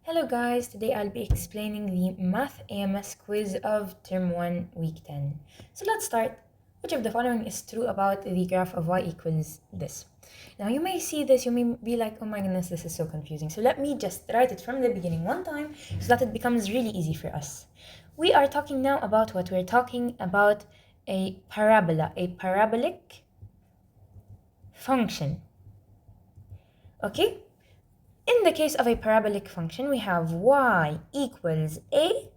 Hello guys, today I'll be explaining the Math AMS quiz of Term 1, Week 10. So let's start. Which of the following is true about the graph of y equals this? Now you may see this, you may be like, oh my goodness, this is so confusing. So let me just write it from the beginning one time so that it becomes really easy for us. We are talking now about what we're talking about, a parabola, a parabolic function. Okay? In the case of a parabolic function, we have y equals a,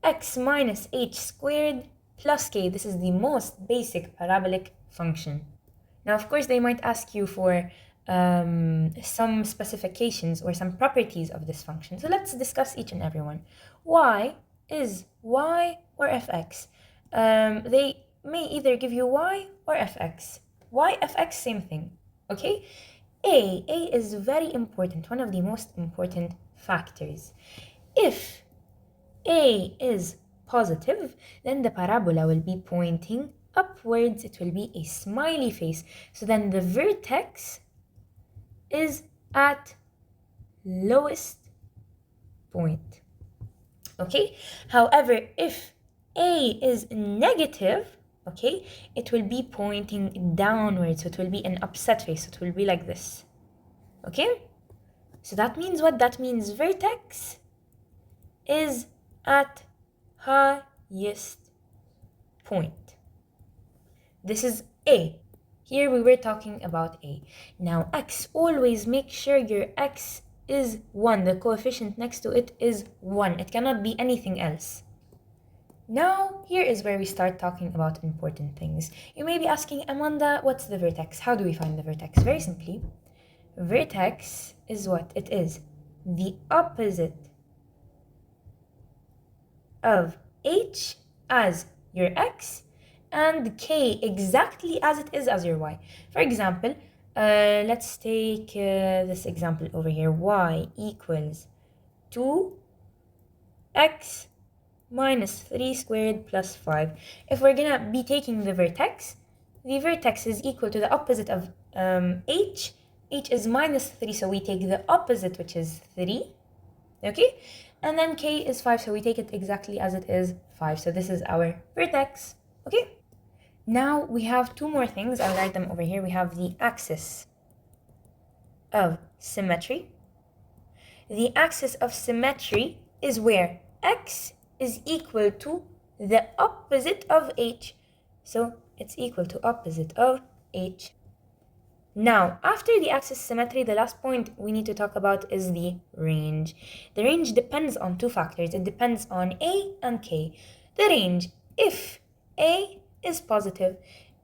x minus h squared plus k. This is the most basic parabolic function. Now, of course, they might ask you for some specifications or some properties of this function. So let's discuss each and every one. Y is y or fx. They may either give you y or fx. Y, fx, same thing. Okay? A is very important, one of the most important factors. If A is positive, then the parabola will be pointing upwards. It will be a smiley face. So then the vertex is at lowest point. Okay? However, if A is negative, okay, it will be pointing downwards, so it will be an upset face, it will be like this. Okay, so that means what? That means vertex is at highest point. This is A. Here we were talking about A. Now x, always make sure your x is 1. The coefficient next to it is 1. It cannot be anything else. Now, here is where we start talking about important things. You may be asking, Amanda, what's the vertex? How do we find the vertex? Very simply, vertex is what? It is the opposite of h as your x and k exactly as it is as your y. For example, let's take this example over here. Y equals 2x minus 3 squared plus 5. If we're gonna be taking the vertex is equal to the opposite of h. H is minus 3, so we take the opposite, which is 3. Okay? And then k is 5, so we take it exactly as it is, 5. So this is our vertex. Okay? Now we have two more things. I'll write them over here. We have the axis of symmetry. The axis of symmetry is where x is equal to the opposite of h. So it's equal to opposite of h. Now, after the axis symmetry, the last point we need to talk about is the range. The range depends on two factors. It depends on A and K. The range, if A is positive,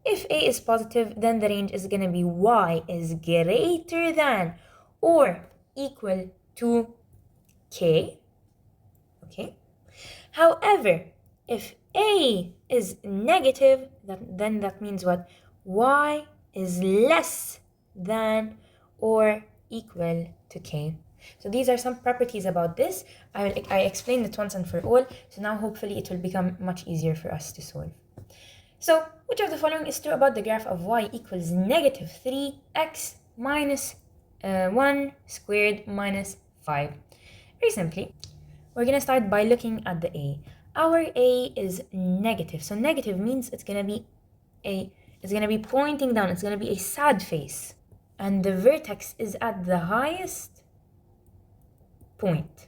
then the range is going to be y is greater than or equal to k. Okay? However, if A is negative, then that means what? Y is less than or equal to k. So these are some properties about this. I explained it once and for all, so now hopefully it will become much easier for us to solve. So, which of the following is true about the graph of y equals negative 3x minus 1 squared minus 5? Very simply, we're going to start by looking at the A. Our A is negative. So negative means it's going to be pointing down. It's going to be a sad face. And the vertex is at the highest point.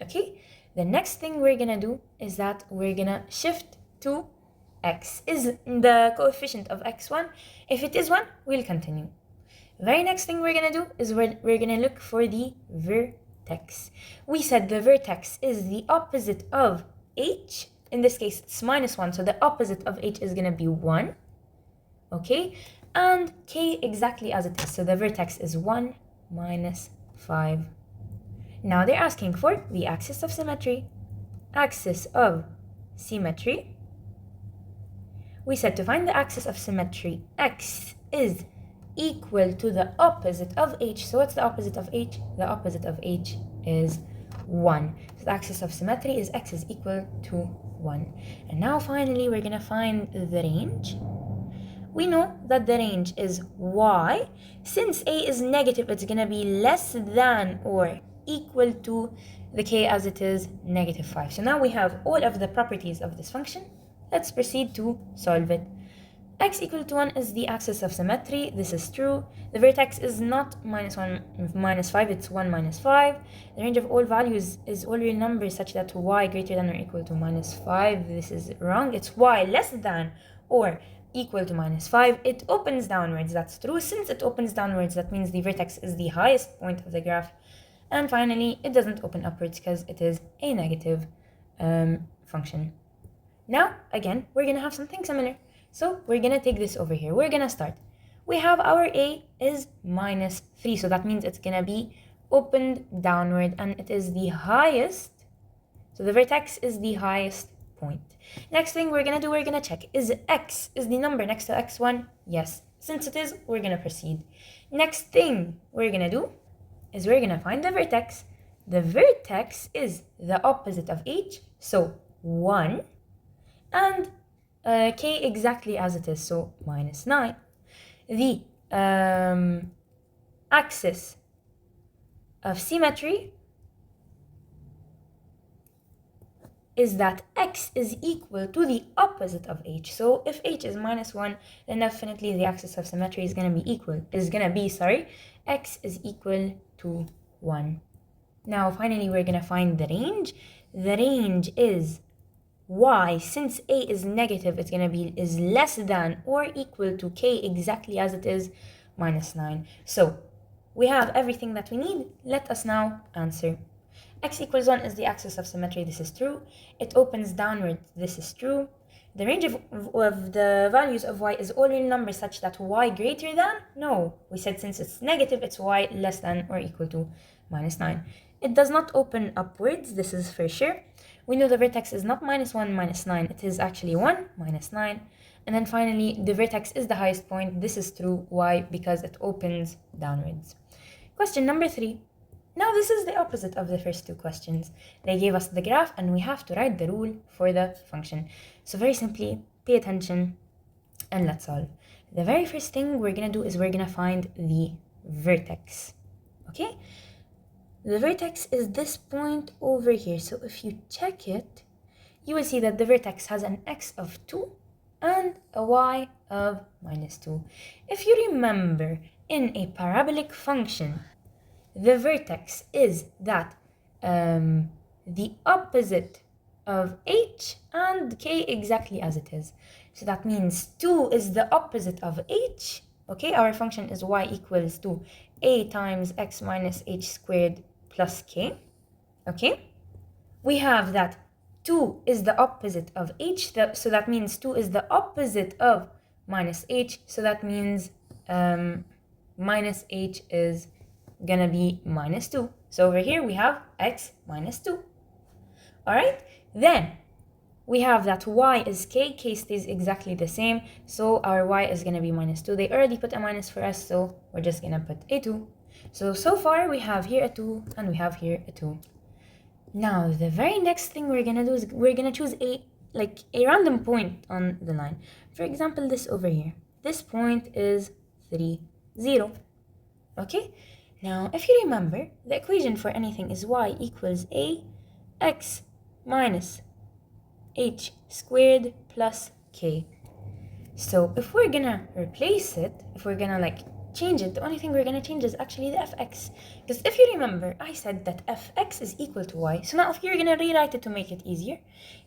Okay? The next thing we're going to do is that we're going to shift to x. Is the coefficient of x1? If it is 1, we'll continue. Very next thing we're going to do is we're going to look for the vertex. We said the vertex is the opposite of h. In this case, it's minus 1, so the opposite of h is going to be 1. Okay? And k exactly as it is. So the vertex is 1 minus 5. Now they're asking for the axis of symmetry. Axis of symmetry. We said to find the axis of symmetry, x is equal to the opposite of h. So what's the opposite of h? The opposite of h is 1. So the axis of symmetry is x is equal to 1. And now finally we're going to find the range. We know that the range is y. Since a is negative, it's going to be less than or equal to the k as it is -5. So now we have all of the properties of this function. Let's proceed to solve it. X equal to 1 is the axis of symmetry. This is true. The vertex is not -1, -5, it's 1, -5. The range of all values is all real numbers such that y greater than or equal to -5. This is wrong. It's y less than or equal to -5. It opens downwards. That's true. Since it opens downwards, that means the vertex is the highest point of the graph. And finally, it doesn't open upwards because it is a negative function. Now, again, we're going to have something similar. So we're going to take this over here. We're going to start. We have our a is -3. So that means it's going to be opened downward and it is the highest. So the vertex is the highest point. Next thing we're going to do, we're going to check. Is x, is the number next to x1? Yes. Since it is, we're going to proceed. Next thing we're going to do is we're going to find the vertex. The vertex is the opposite of h. So 1 and k exactly as it is, so -9. The axis of symmetry is that x is equal to the opposite of h. So if h is -1, then definitely the axis of symmetry is going to be x is equal to 1. Now finally we're going to find the range. The range is y, since a is negative, it's going to be is less than or equal to k exactly as it is, -9. So we have everything that we need. Let us now answer. X equals 1 is the axis of symmetry. This is true. It opens downward. This is true. The range of the values of y is all real numbers such that y greater than? No. We said since it's negative, it's y less than or equal to -9. It does not open upwards. This is for sure. We know the vertex is not -1, -9. It is actually 1, -9. And then finally, the vertex is the highest point. This is true. Why? Because it opens downwards. Question number 3. Now this is the opposite of the first two questions. They gave us the graph and we have to write the rule for the function. So very simply, pay attention and let's solve. The very first thing we're going to do is we're going to find the vertex. Okay? The vertex is this point over here. So if you check it, you will see that the vertex has an x of 2 and a y of -2. If you remember, in a parabolic function, the vertex is that the opposite of h and k exactly as it is. So that means 2 is the opposite of h. Okay, our function is y equals to a times x minus h squared plus k. Okay, we have that 2 is the opposite of h, so that means 2 is the opposite of minus h, so that means minus h is gonna be -2. So over here we have x minus 2. All right, then we have that y is k stays exactly the same, so our y is gonna be -2. They already put a minus for us, so we're just gonna put a 2. So far we have here a 2 and we have here a 2. Now the very next thing we're gonna do is we're gonna choose a random point on the line. For example, this over here. This point is 3, 0. Okay? Now, if you remember, the equation for anything is y equals a x minus h squared plus k. So if we're gonna replace it, if we're gonna change it, the only thing we're gonna change is actually the fx. Because if you remember, I said that fx is equal to y. So now if you're gonna rewrite it to make it easier,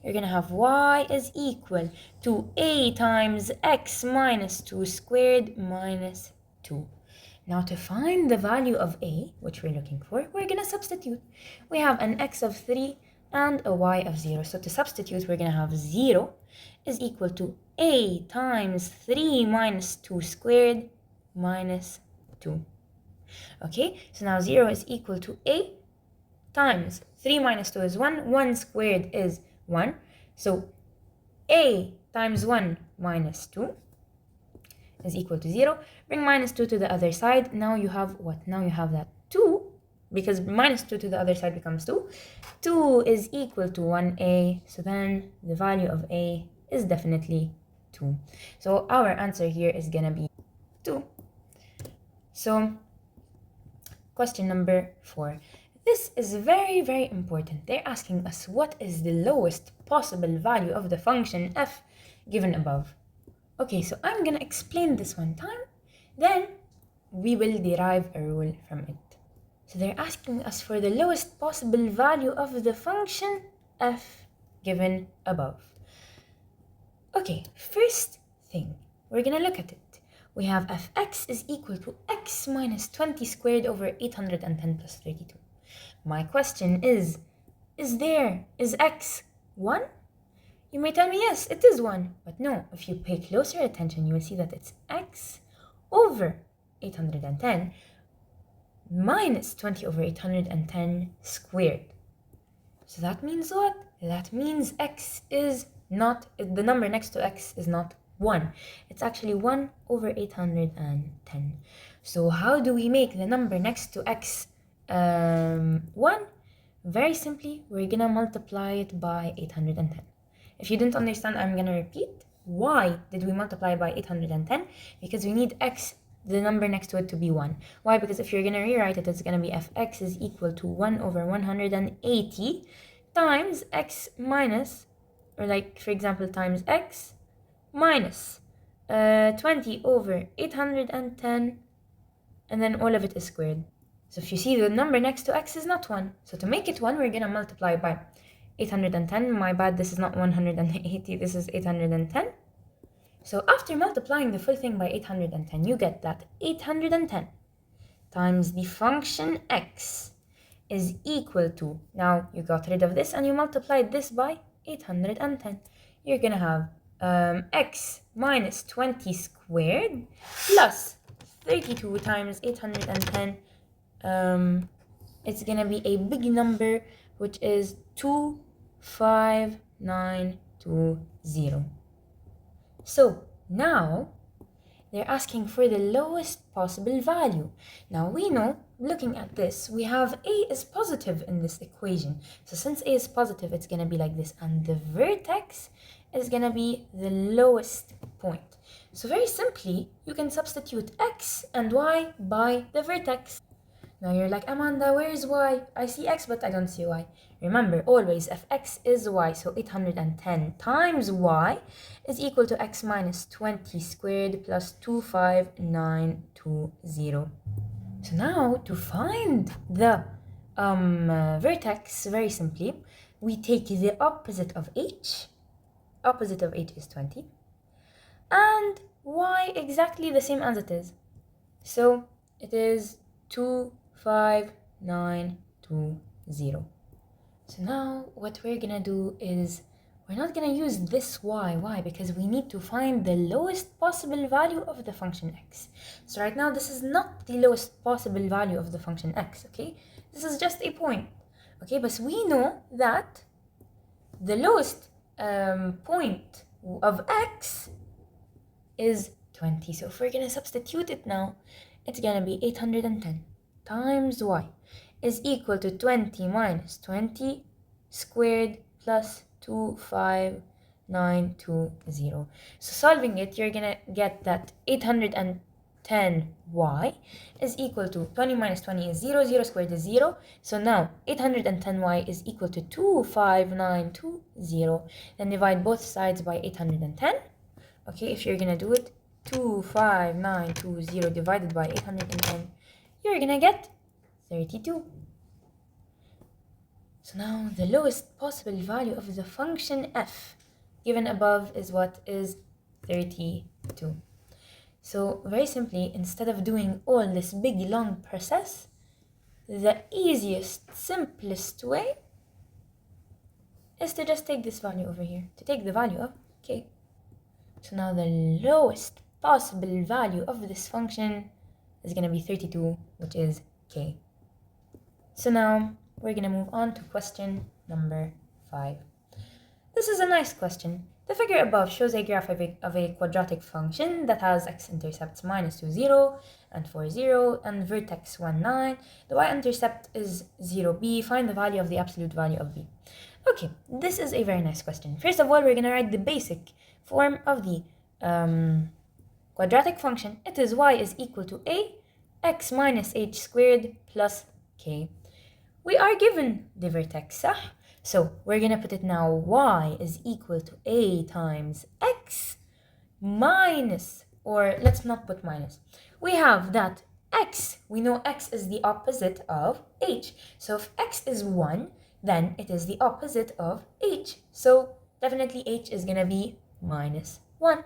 you're gonna have y is equal to a times x minus 2 squared minus 2. Now to find the value of a, which we're looking for, we're going to substitute. We have an x of 3 and a y of 0. So to substitute, we're going to have 0 is equal to a times 3 minus 2 squared minus 2. Okay, so now 0 is equal to a times 3 minus 2 is 1. 1 squared is 1. So a times 1 minus 2 is equal to 0. Bring -2 to the other side. Now you have what? Now you have that 2, because -2 to the other side becomes 2. 2 is equal to 1a. So then the value of a is definitely 2. So our answer here is gonna be 2. So question number 4. This is very, very important. They're asking us what is the lowest possible value of the function f given above. Okay, so I'm gonna explain this one time, then we will derive a rule from it. So they're asking us for the lowest possible value of the function f given above. Okay, first thing, we're gonna look at it. We have fx is equal to x minus 20 squared over 810 plus 32. My question is x 1? You may tell me yes, it is 1, but no, if you pay closer attention, you will see that it's x over 810 minus 20 over 810 squared. So that means what? That means x is not, the number next to x is not 1. It's actually 1 over 810. So how do we make the number next to x 1? Very simply, we're gonna multiply it by 810. If you didn't understand, I'm gonna repeat. Why did we multiply by 810? Because we need x, the number next to it, to be 1. Why? Because if you're gonna rewrite it, it's gonna be fx is equal to 1 over 180 times x minus, or like for example times x minus 20 over 810, and then all of it is squared. So if you see, the number next to x is not 1. So to make it 1, we're gonna multiply by 810. My bad, this is not 180, this is 810. So after multiplying the full thing by 810, you get that 810 times the function x is equal to, now you got rid of this and you multiplied this by 810. You're gonna have x minus 20 squared plus 32 times 810. It's gonna be a big number, which is 25920. So now they're asking for the lowest possible value. Now we know, looking at this, we have a is positive in this equation. So since a is positive, it's gonna be like this, and the vertex is gonna be the lowest point. So very simply, you can substitute x and y by the vertex. Now you're like, Amanda, where is y? I see x, but I don't see y. Remember, always fx is y, so 810 times y is equal to x minus 20 squared plus 25920. So now, to find the vertex, very simply, we take the opposite of h. Opposite of h is 20. And y exactly the same as it is. So it is 25920. So now what we're gonna do is, we're not gonna use this y. Why? Because we need to find the lowest possible value of the function x. So right now this is not the lowest possible value of the function x, okay? This is just a point, okay? But we know that the lowest point of x is 20. So if we're gonna substitute it now, it's gonna be 810 times y is equal to 20 minus 20 squared plus 25920. So solving it, you're gonna get that 810y is equal to 20 minus 20 is 0, 0 squared is 0. So now 810y is equal to 25920. Then divide both sides by 810. Okay, if you're gonna do it, 25920 divided by 810, you're gonna get 32. So now the lowest possible value of the function f given above is what? Is 32. So very simply, instead of doing all this big long process, the easiest, simplest way is to just take this value over here, to take the value of k. So now the lowest possible value of this function is going to be 32, which is k. So now we're going to move on to question number 5. This is a nice question. The figure above shows a graph of a quadratic function that has x-intercepts minus 2, 0, and 4, 0, and vertex 1, 9. The y-intercept is 0, b. Find the value of the absolute value of b. Okay, this is a very nice question. First of all, we're going to write the basic form of the quadratic function. It is y is equal to a x minus h squared plus k. We are given the vertex, صح? So we're gonna put it now, y is equal to a times x minus, or let's not put minus. We have that x, we know x is the opposite of h. So if x is 1, then it is the opposite of h. So definitely h is gonna be minus 1.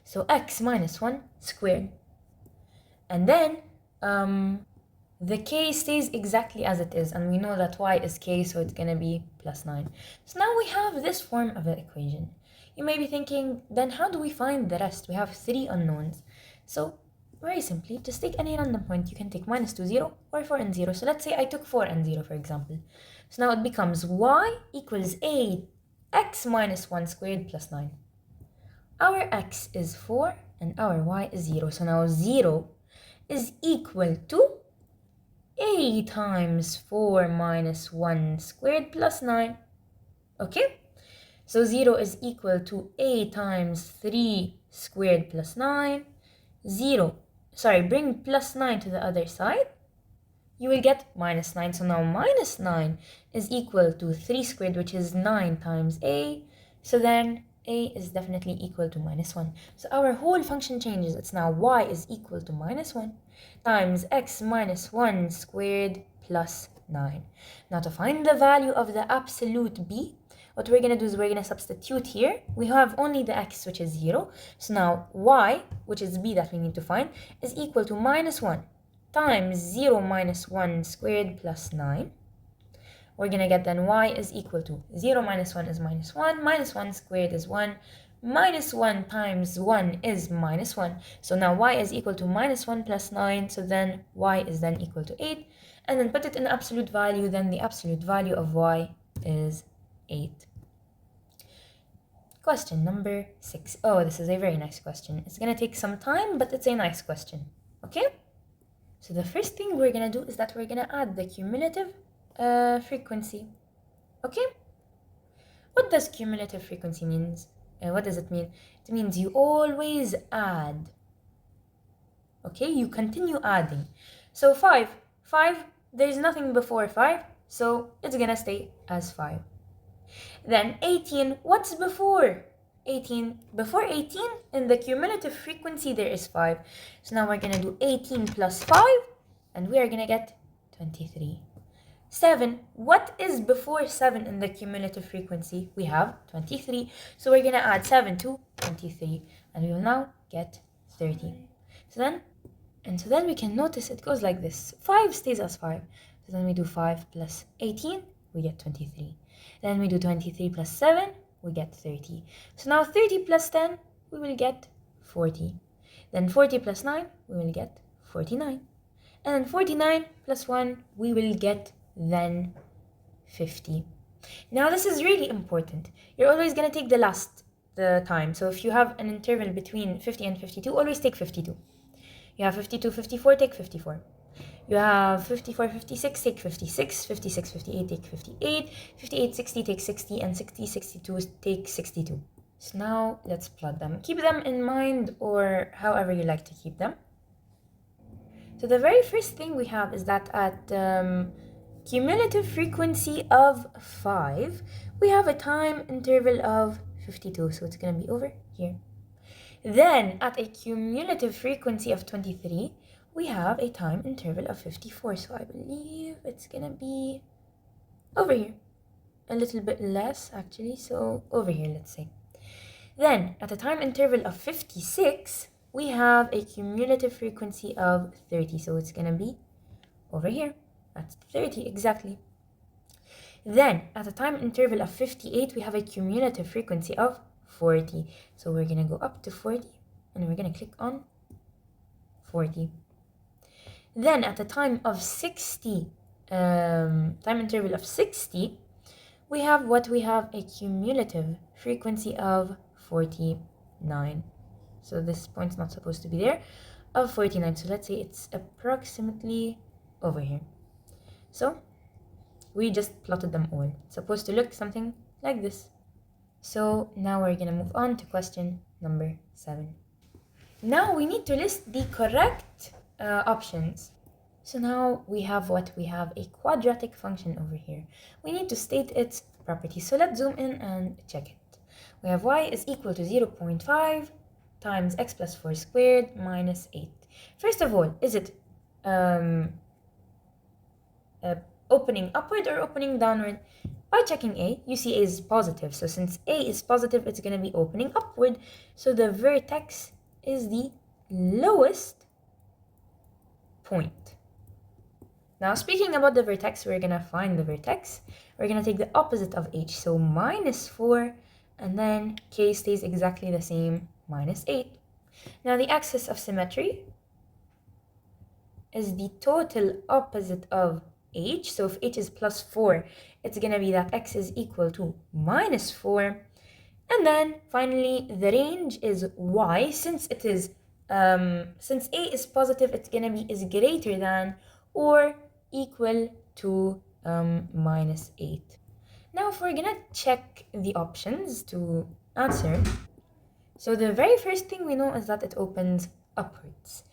So x minus 1 squared. And then the k stays exactly as it is, and we know that y is k, so it's gonna be plus 9. So now we have this form of the equation. You may be thinking, then how do we find the rest? We have 3 unknowns. So very simply, just take any random point. You can take minus 2, 0, or 4 and 0. So let's say I took 4 and 0, for example. So now it becomes y equals a x minus 1 squared plus 9. Our x is 4 and our y is 0. So now 0 is equal to a times 4 minus 1 squared plus 9. Okay? So 0 is equal to a times 3 squared plus 9. Bring plus 9 to the other side. You will get minus 9. So now minus 9 is equal to 3 squared, which is 9 times a. So then a is definitely equal to minus 1. So our whole function changes. It's now y is equal to minus 1 times x minus 1 squared plus 9. Now to find the value of the absolute b, what we're going to do is we're going to substitute here. We have only the x, which is 0. So now y, which is b that we need to find, is equal to minus 1 times 0 minus 1 squared plus 9. We're going to get then y is equal to 0 minus 1 is minus 1, minus 1 squared is 1, minus 1 times 1 is minus 1. So now y is equal to minus 1 plus 9, so then y is then equal to 8. And then put it in absolute value, then the absolute value of y is 8. Question number 6. Oh, this is a very nice question. It's going to take some time, but it's a nice question. Okay? So the first thing we're going to do is that we're going to add the cumulative frequency. Okay? What does cumulative frequency means? What does it mean? It means you always add. Okay? You continue adding. So 5, there's nothing before 5, so it's going to stay as 5. Then 18, what's before 18? Before 18, in the cumulative frequency, there is 5. So now we're going to do 18 plus 5, and we are going to get 23. 7, what is before 7 in the cumulative frequency? We have 23. So we're going to add 7 to 23, and we will now get 30. So then we can notice it goes like this. 5 stays as 5. So then we do 5 plus 18, we get 23. Then we do 23 plus 7, we get 30. So now 30 plus 10, we will get 40. Then 40 plus 9, we will get 49. And then 49 plus 1, we will get then 50. Now this is really important. You're always going to take the time. So if you have an interval between 50 and 52, always take 52. You have 52, 54, take 54. You have 54, 56, take 56, 56, 58, take 58, 58, 60, take 60, and 60, 62, take 62. So now let's plot them. Keep them in mind or however you like to keep them. So the very first thing we have is that at cumulative frequency of 5, we have a time interval of 52, so it's going to be over here. Then at a cumulative frequency of 23, we have a time interval of 54, so I believe it's gonna be over here. A little bit less actually, so over here, let's say. Then at a time interval of 56, we have a cumulative frequency of 30, so it's gonna be over here. That's 30 exactly. Then at a time interval of 58, we have a cumulative frequency of 40, so we're gonna go up to 40 and we're gonna click on 40. Then at a time of 60, time interval of 60, we have a cumulative frequency of 49. So this point's not supposed to be there, of 49. So let's say it's approximately over here. So we just plotted them all. It's supposed to look something like this. So now we're gonna move on to question number 7. Now we need to list the correct options. So now we have what? We have a quadratic function over here. We need to state its properties. So let's zoom in and check it. We have y is equal to 0.5 times x plus 4 squared minus 8. First of all, is it opening upward or opening downward? By checking A, you see A is positive. So since A is positive, it's going to be opening upward. So the vertex is the lowest point. Now, speaking about the vertex, we're going to find the vertex. We're going to take the opposite of h, so minus 4, and then k stays exactly the same, minus 8. Now, the axis of symmetry is the total opposite of h. So if h is plus 4, it's going to be that x is equal to minus 4. And then, finally, the range is y. Since it is, since a is positive, it's going to be is greater than or equal to minus 8. Now, if we're gonna check the options to answer, so the very first thing we know is that it opens upwards.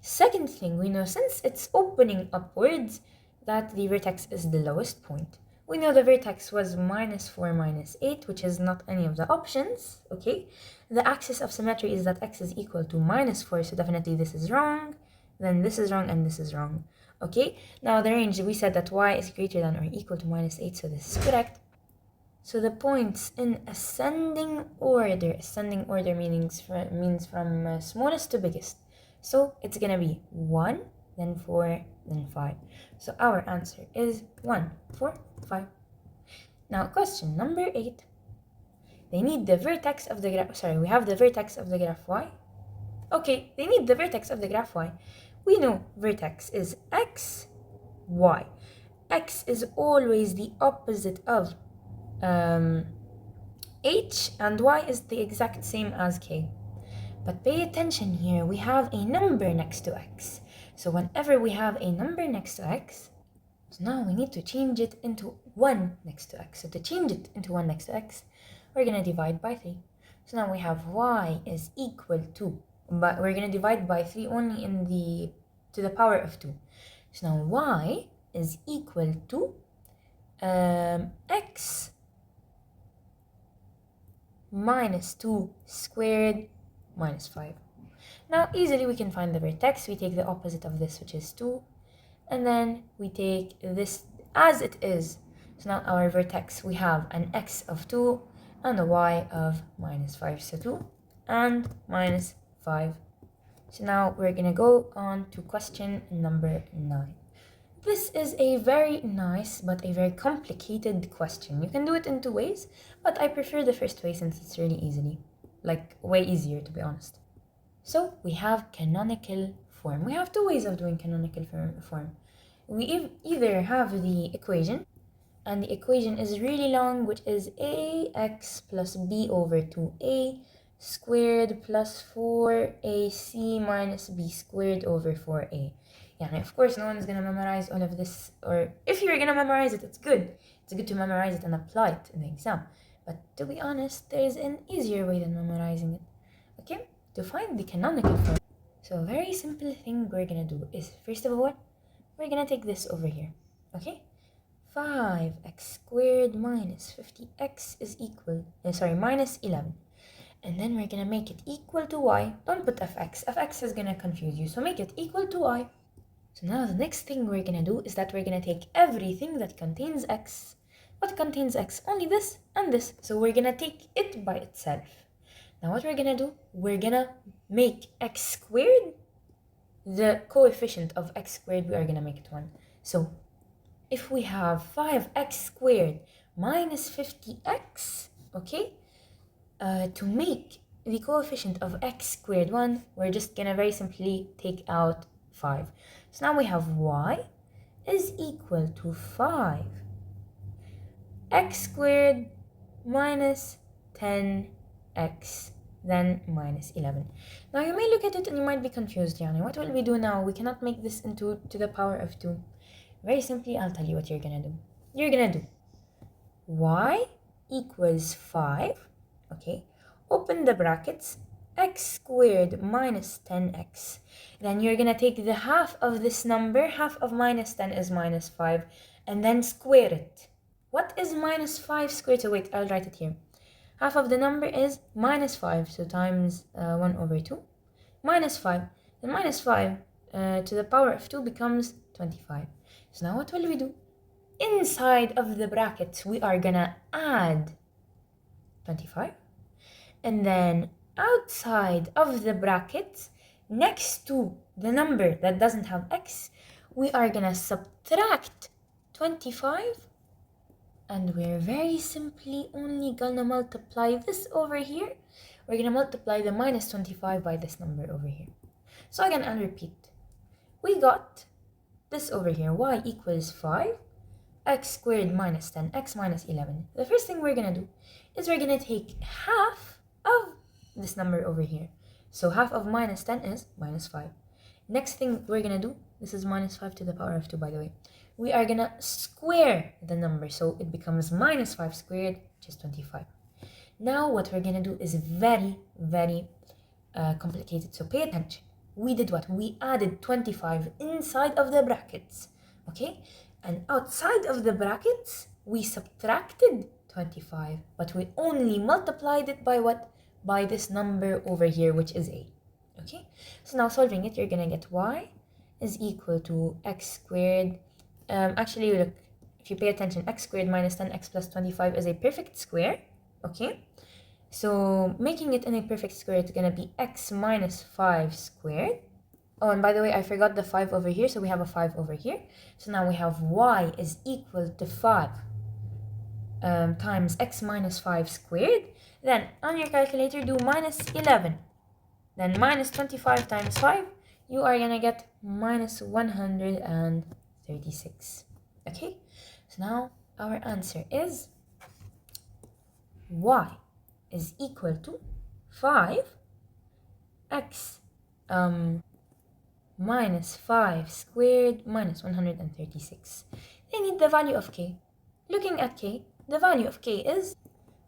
Second thing we know, since it's opening upwards, that the vertex is the lowest point. We know the vertex was minus 4 minus 8, which is not any of the options, okay? The axis of symmetry is that x is equal to minus 4, so definitely this is wrong, then this is wrong, and this is wrong. Okay, now the range, we said that y is greater than or equal to minus 8, so this is correct. So the points in ascending order means from smallest to biggest. So it's going to be 1, then 4, then 5. So our answer is 1, 4, 5. Now question number 8. They need the vertex of the graph, we have the vertex of the graph y. Okay, they need the vertex of the graph y. We know vertex is x, y. X is always the opposite of h, and y is the exact same as k. But pay attention here, we have a number next to x. So whenever we have a number next to x, so now we need to change it into 1 next to x. So to change it into 1 next to x, we're going to divide by 3. So now we have y is equal to, but we're going to divide by 3 only to the power of 2. So now y is equal to x minus 2 squared minus 5. Now easily we can find the vertex. We take the opposite of this, which is 2, and then we take this as it is. So now our vertex, we have an x of 2 and a y of minus 5. So 2 and minus 5. So now we're going to go on to question number 9. This is a very nice but a very complicated question. You can do it in 2 ways, but I prefer the first way since it's really way easier to be honest. So we have canonical form. We have 2 ways of doing canonical form. We either have the equation, and the equation is really long, which is ax plus b over 2a squared plus 4ac minus b squared over 4a. Yeah, of course, no one's gonna memorize all of this, or if you're gonna memorize it, it's good. It's good to memorize it and apply it in the exam. But to be honest, there is an easier way than memorizing it. Okay, to find the canonical form. So a very simple thing we're gonna do is, first of all, we're gonna take this over here. Okay, 5x squared minus 50x is equal, minus 11. And then we're gonna make it equal to y. Don't put fx. Fx is gonna confuse you, so make it equal to y. So now the next thing we're gonna do is that we're gonna take everything that contains x. What contains x? Only this and this. So we're gonna take it by itself. Now what we're gonna do? We're gonna make x squared the coefficient of x squared. We are gonna make it 1. So if we have 5x squared minus 50x, okay, to make the coefficient of x squared 1, we're just gonna very simply take out 5. So now we have y is equal to 5 x squared minus 10x, then minus 11. Now you may look at it and you might be confused, Yani. What will we do now? We cannot make this into to the power of 2. Very simply, I'll tell you what you're gonna do. You're gonna do y equals 5, okay, open the brackets, x squared minus 10x. Then you're going to take the half of this number, half of minus 10 is minus 5, and then square it. What is minus 5 squared? So wait, I'll write it here. Half of the number is minus 5, so times 1 over 2, minus 5. Then minus 5 to the power of 2 becomes 25. So now what will we do? Inside of the brackets, we are gonna add 25. And then outside of the brackets, next to the number that doesn't have x, we are gonna subtract 25. And we're very simply only gonna multiply this over here. We're gonna multiply the minus 25 by this number over here. So again, I'll repeat. We got this over here, y equals 5, x squared minus 10, x minus 11. The first thing we're gonna do is we're gonna take half of this number over here. So half of minus 10 is minus 5. Next thing we're gonna do, this is minus 5 to the power of 2, by the way. We are gonna square the number, so it becomes minus 5 squared, which is 25. Now what we're gonna do is very, very complicated, so pay attention. We did what? We added 25 inside of the brackets, okay? And outside of the brackets, we subtracted 25, but we only multiplied it by what? By this number over here, which is a, okay? So now solving it, you're gonna get y is equal to x squared. Actually, look, if you pay attention, x squared minus 10x plus 25 is a perfect square, okay? So making it in a perfect square, it's gonna be x minus 5 squared. Oh, and by the way, I forgot the 5 over here, so we have a 5 over here. So now we have y is equal to 5 times x minus 5 squared. Then on your calculator, do minus 11. Then minus 25 times 5, you are gonna get minus 136. Okay, so now our answer is y is equal to 5x minus 5 squared minus 136. They need the value of k. Looking at k, the value of k is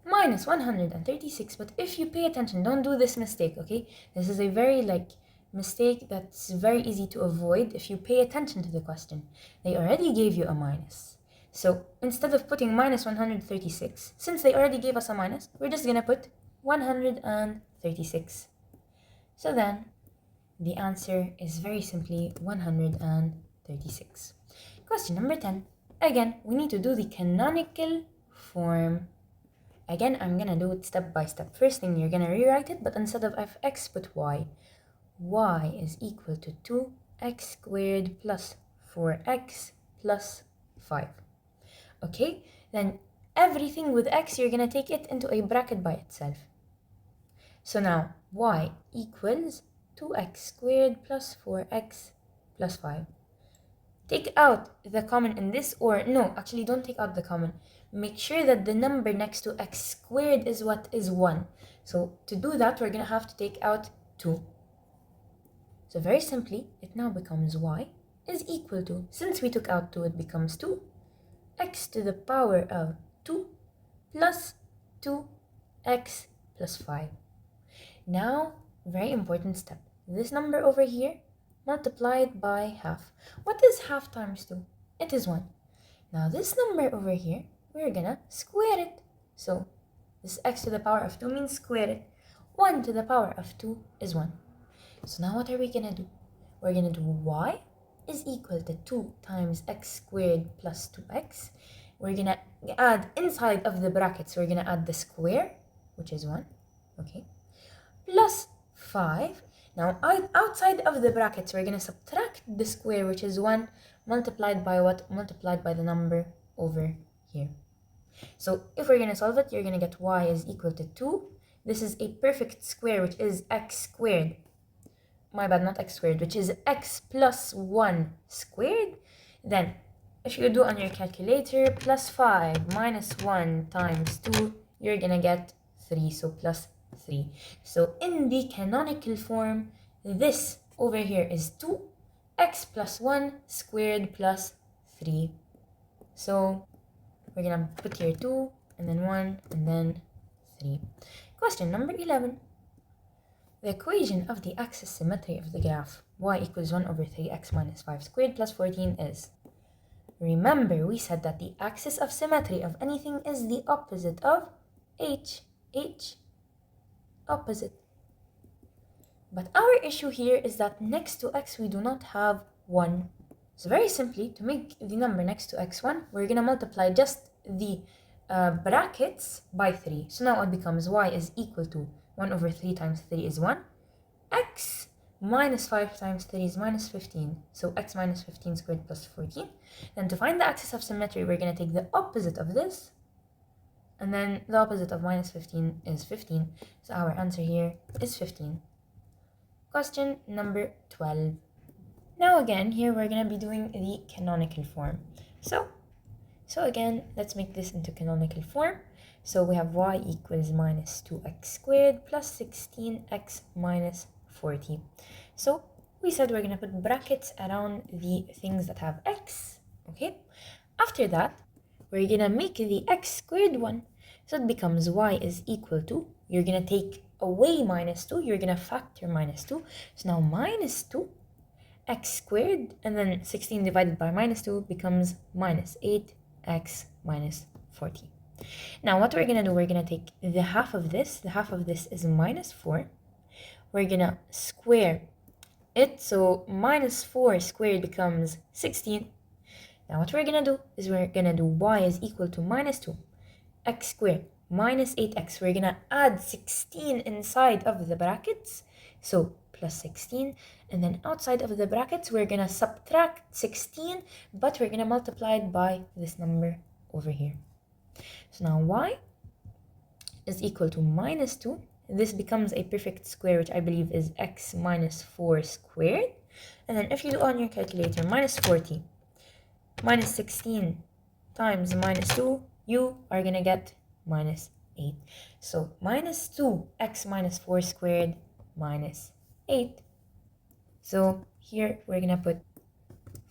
minus 136. But if you pay attention, don't do this mistake, okay? This is a very mistake that's very easy to avoid if you pay attention to the question. They already gave you a minus. So instead of putting minus 136, since they already gave us a minus, we're just gonna put 136. So then the answer is very simply 136. Question number 10. Again, we need to do the canonical form. Again, I'm gonna do it step by step. First thing, you're gonna rewrite it, but instead of fx, put y. Y is equal to 2x squared plus 4x plus 5. Okay, then everything with x, you're gonna take it into a bracket by itself. So now, y equals 2x squared plus 4x plus 5. Take out the common in this, or no, actually don't take out the common. Make sure that the number next to x squared is what is 1. So to do that, we're gonna have to take out 2. So very simply, it now becomes y is equal to, since we took out 2, it becomes 2x to the power of 2 plus 2x plus 5. Now, very important step. This number over here multiplied by half. What is half times 2? It is 1. Now this number over here, we're gonna square it. So this x to the power of 2 means square it. 1 to the power of 2 is 1. So now what are we gonna do? We're gonna do y is equal to 2 times x squared plus 2x. We're gonna add inside of the brackets, we're gonna add the square, which is 1, okay, plus 5. Now outside of the brackets, we're gonna subtract the square, which is 1, multiplied by what? Multiplied by the number over here. So if we're gonna solve it, you're gonna get y is equal to 2. This is a perfect square, which is x squared. My bad, not x squared, which is x plus 1 squared. Then, if you do on your calculator, plus 5 minus 1 times 2, you're gonna get 3, so plus 3. So in the canonical form, this over here is 2x plus 1 squared plus 3. So we're gonna put here 2, and then 1, and then 3. Question number 11. The equation of the axis symmetry of the graph y equals 1 over 3x minus 5 squared plus 14 is, remember we said that the axis of symmetry of anything is the opposite of h, opposite. But our issue here is that next to x we do not have 1. So very simply, to make the number next to x1, we're going to multiply just the brackets by 3. So now it becomes y is equal to 1 over 3 times 3 is 1. X minus 5 times 3 is minus 15. So x minus 15 squared plus 14. Then to find the axis of symmetry, we're going to take the opposite of this. And then the opposite of minus 15 is 15. So our answer here is 15. Question number 12. Now again, here we're going to be doing the canonical form. So again, let's make this into canonical form. So we have y equals minus 2x squared plus 16x minus 40. So we said we're going to put brackets around the things that have x, okay? After that, we're going to make the x squared 1. So it becomes y is equal to, you're going to take away minus 2, you're going to factor minus 2. So now minus 2 x squared, and then 16 divided by minus 2 becomes minus 8x minus 40. Now what we're going to do, we're going to take the half of this is minus 4. We're going to square it, so minus 4 squared becomes 16. Now what we're going to do is we're going to do y is equal to minus 2 x squared minus 8x. We're going to add 16 inside of the brackets, so plus 16, and then outside of the brackets we're going to subtract 16, but we're going to multiply it by this number over here. So now y is equal to minus 2. This becomes a perfect square, which I believe is x minus 4 squared. And then if you do on your calculator, minus 40 minus 16 times minus 2, you are going to get minus 8. So minus 2x minus 4 squared minus 8. So here we're going to put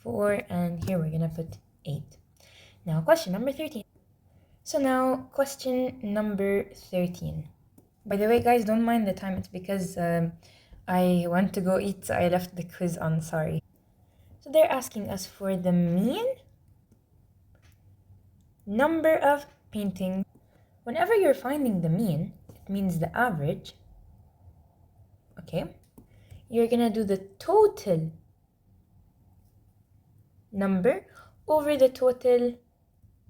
4 and here we're going to put 8. Now question number 13. So now question number 13. By the way, guys, don't mind the time. It's because I went to go eat, so I left the quiz on, sorry. So they're asking us for the mean number of paintings. Whenever you're finding the mean, it means the average, okay? You're gonna do the total number over the total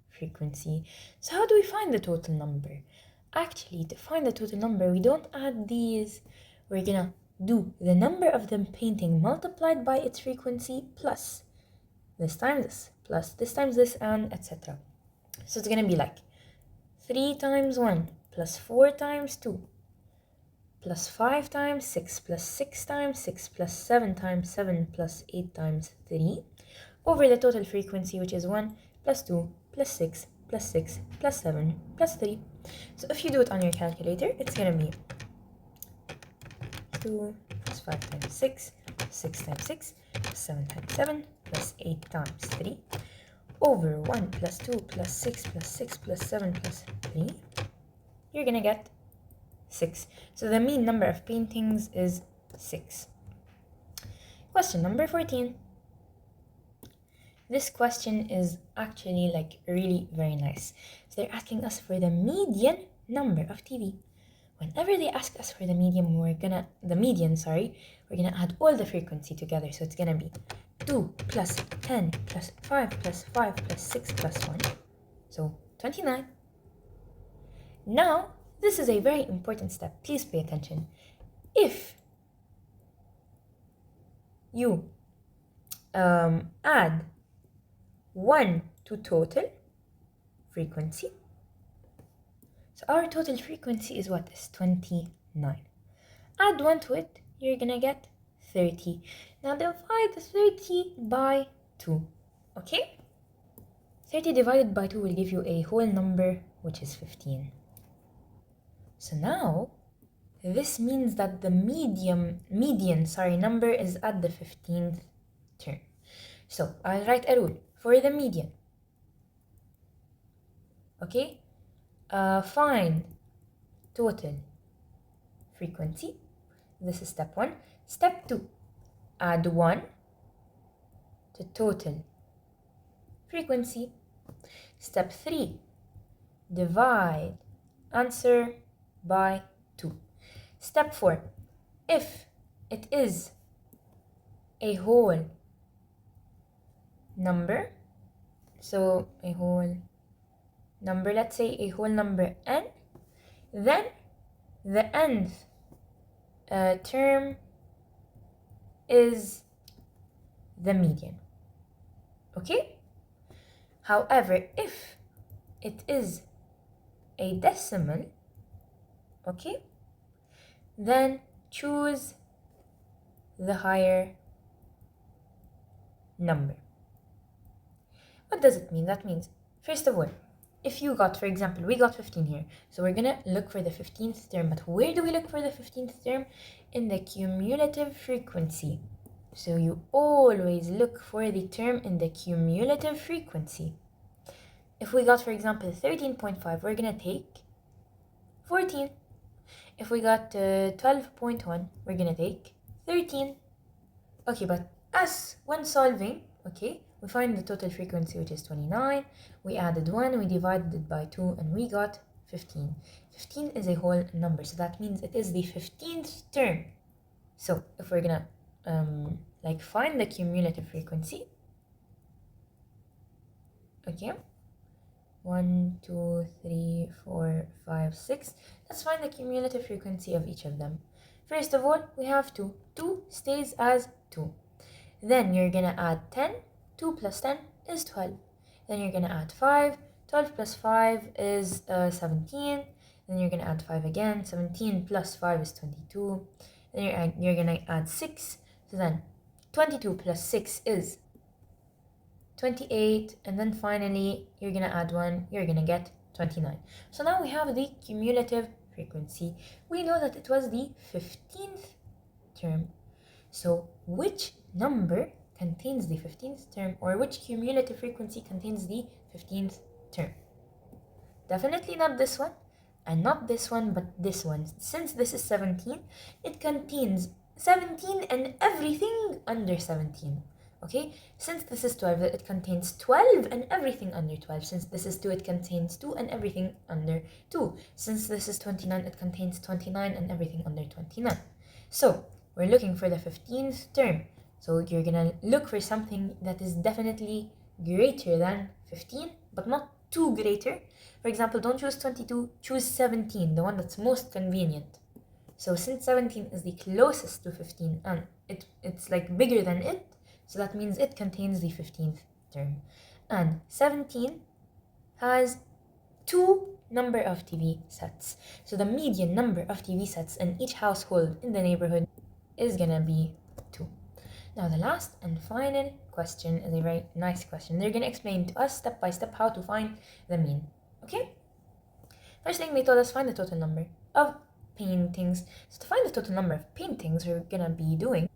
frequency. So how do we find the total number? Actually, to find the total number, we don't add these. We're gonna do the number of them painting multiplied by its frequency plus this times this, plus this times this, and etc. So it's gonna be like 3 times 1 plus 4 times 2 plus 5 times 6 plus 6 times 6 plus 7 times 7 plus 8 times 3 over the total frequency, which is 1 plus 2 plus 6 plus 6 plus 7 plus 3. So if you do it on your calculator, it's going to be 2 plus 5 times 6 plus 6 times 6 plus 7 times 7 plus 8 times 3 over 1 plus 2 plus 6 plus 6 plus 7 plus 3. You're going to get 6. So the mean number of paintings is 6. Question number 14. This question is actually like really very nice. So they're asking us for the median number of TV. Whenever they ask us for the median, we're gonna add all the frequency together. So it's gonna be 2 plus 10 plus 5 plus 5 plus 6 plus 1. So 29. Now, this is a very important step. Please pay attention. If you add 1 to total frequency, so our total frequency is what? Is 29. Add 1 to it, you're gonna get 30. Now divide 30 by 2, okay? 30 divided by 2 will give you a whole number, which is 15. So now, this means that the median number is at the 15th term. So I'll write a rule for the median. Okay? Find total frequency This is step 1. Step 2, add 1 to total frequency. Step 3, divide answer by 2. Step 4, if it is a whole number, so a whole number, let's say a whole number n, then the nth term is the median. Okay? However, if it is a decimal, okay, then choose the higher number. What does it mean? That means, first of all, if you got, for example, we got 15 here, so we're gonna look for the 15th term. But where do we look for the 15th term? In the cumulative frequency. So you always look for the term in the cumulative frequency. If we got, for example, 13.5, we're gonna take 14. If we got 12.1, we're gonna take 13. Okay, but as when solving, okay, we find the total frequency, which is 29. We added 1, we divided it by 2, and we got 15. 15 is a whole number, so that means it is the 15th term. So if we're gonna find the cumulative frequency, okay, 1, 2, 3, 4, 5, 6. Let's find the cumulative frequency of each of them. First of all, we have 2. 2 stays as 2. Then you're gonna add 10. 2 plus 10 is 12. Then you're gonna add 5. 12 plus 5 is 17. Then you're gonna add 5 again. 17 plus 5 is 22. Then you're gonna add 6. So then 22 plus 6 is 28, and then finally you're gonna add 1, you're gonna get 29. So now we have the cumulative frequency. We know that it was the 15th term. So which number contains the 15th term, or which cumulative frequency contains the 15th term? Definitely not this one, and not this one, but this one. Since this is 17, it contains 17 and everything under 17. Okay, since this is 12, it contains 12 and everything under 12. Since this is 2, it contains 2 and everything under 2. Since this is 29, it contains 29 and everything under 29. So we're looking for the 15th term. So you're gonna look for something that is definitely greater than 15, but not too greater. For example, don't choose 22, choose 17, the one that's most convenient. So since 17 is the closest to 15 and it's like bigger than it, so that means it contains the 15th term. And 17 has 2 number of TV sets. So the median number of TV sets in each household in the neighborhood is gonna be 2. Now the last and final question is a very nice question. They're gonna explain to us step by step how to find the mean. Okay? First thing they told us, find the total number of paintings. So to find the total number of paintings, we're gonna be doing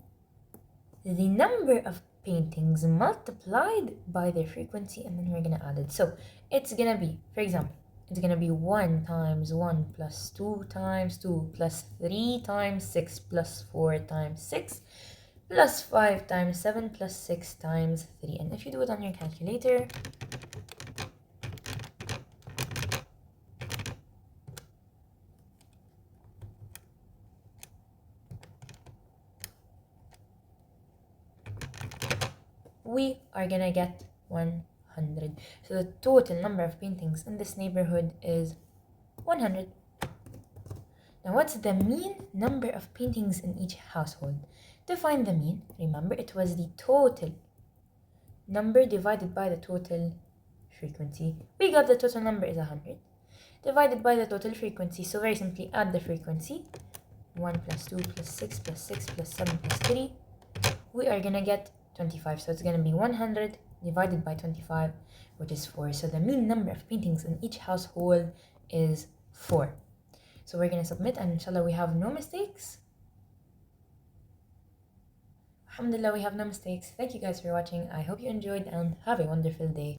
the number of paintings multiplied by their frequency, and then we're gonna add it. So it's gonna be, for example, it's gonna be 1 times 1 plus 2 times 2 plus 3 times 6 plus 4 times 6 plus 5 times 7 plus 6 times 3. And if you do it on your calculator, we are gonna get 100. So the total number of paintings in this neighborhood is 100. Now what's the mean number of paintings in each household? To find the mean, remember it was the total number divided by the total frequency. We got the total number is 100 divided by the total frequency. So very simply add the frequency. 1 plus 2 plus 6 plus 6 plus 7 plus 3. We are gonna get 25. So it's gonna be 100 divided by 25, which is 4. So the mean number of paintings in each household is 4. So we're gonna submit, and inshallah we have no mistakes. Alhamdulillah, we have no mistakes. Thank you guys for watching. I hope you enjoyed and have a wonderful day.